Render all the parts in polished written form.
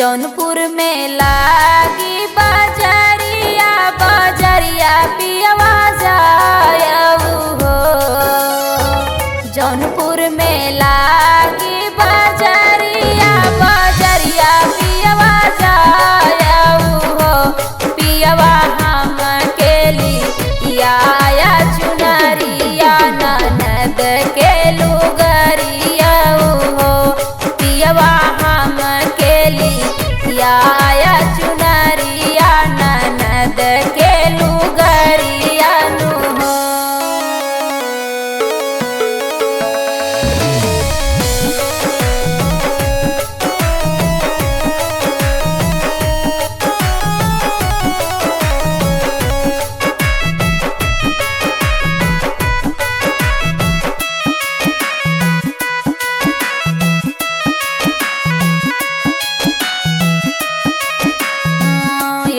जौनपुर में लागी बजरिया बजरिया पियवा जायऊ हो। जौनपुर में लागी बजरिया बजरिया पियवा जायऊ हो। पियवा हम के लिया चुनरिया ननद के लुगरिया हो। पियवा हम के लिया चुनरिया ननद के लुगरिया हो।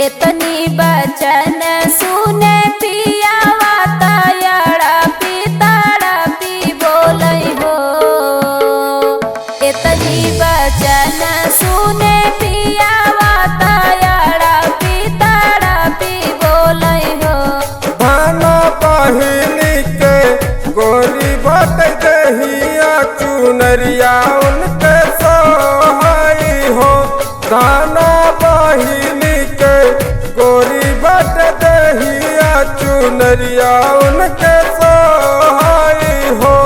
इतनी बचन सुने पियावा तड़पी तड़पी बोलै हो। इतनी बचन सुने पियावा तड़पी तड़पी बोलै हो। भाना बहिनी के गोरी बट दहिया चुनरिया उनके सोहई हो। धाना बहिनी के गोरी बट दहिया चुनरिया उनके सोहई हो।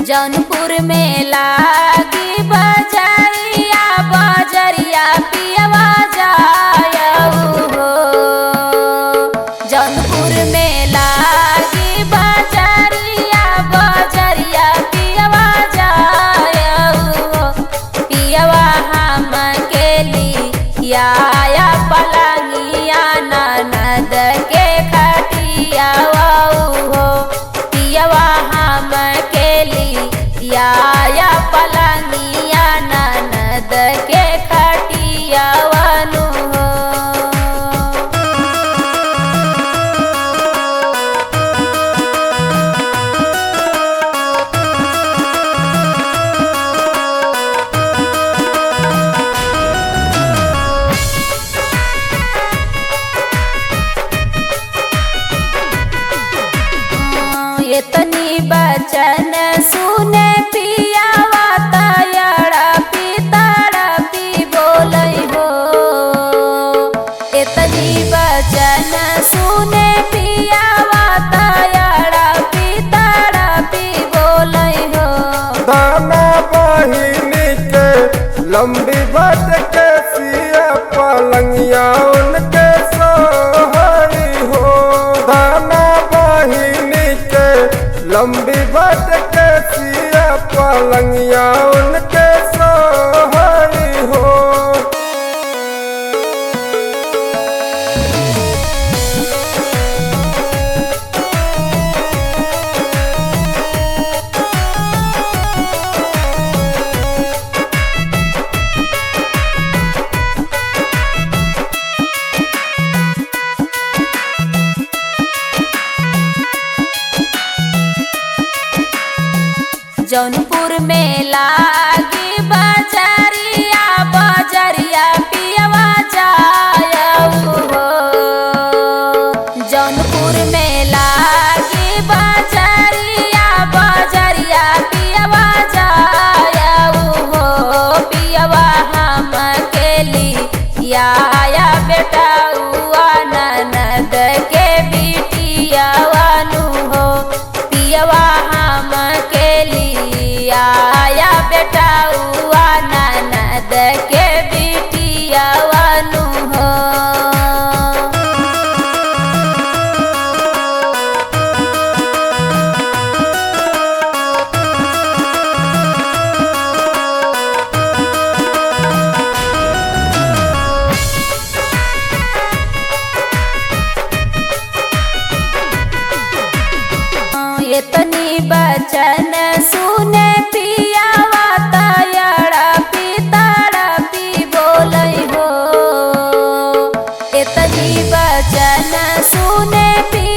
जौनपुर में लागी बजरिया बजरिया पियवा जायऊ हो। जौनपुर में लागी बजरिया बजरिया पियवा जायऊ हो। पियवा हम के लिया पलंगिया ननद के खटिया हो। पियवा हम के लिया पलंगिया ननद के खटिया हो। इतनी बचन सुने पियावा तड़पी तड़पी बोलै हो। इतनी बचन सुने पियावा तड़पी तड़पी बोलै हो। धाना बहिनी के लंबी बट के सिया पलंगिया उनके सोहई हो। धाना बहिनी के लंबी बट के सिया पलंगिया उनके सोहई हो। जौनपुर में लागी बजरिया बजरिया पियवा जायऊ हो। जौनपुर में लागी बजरिया बजरिया पियवा जायऊ हो। पियवा हम के लिया बेटौआ ननद के बिटिया हो। पियवा हम के लिया बेटौआ ननद के बिटिया हो। इतनी बचन सुन बचन सुने पी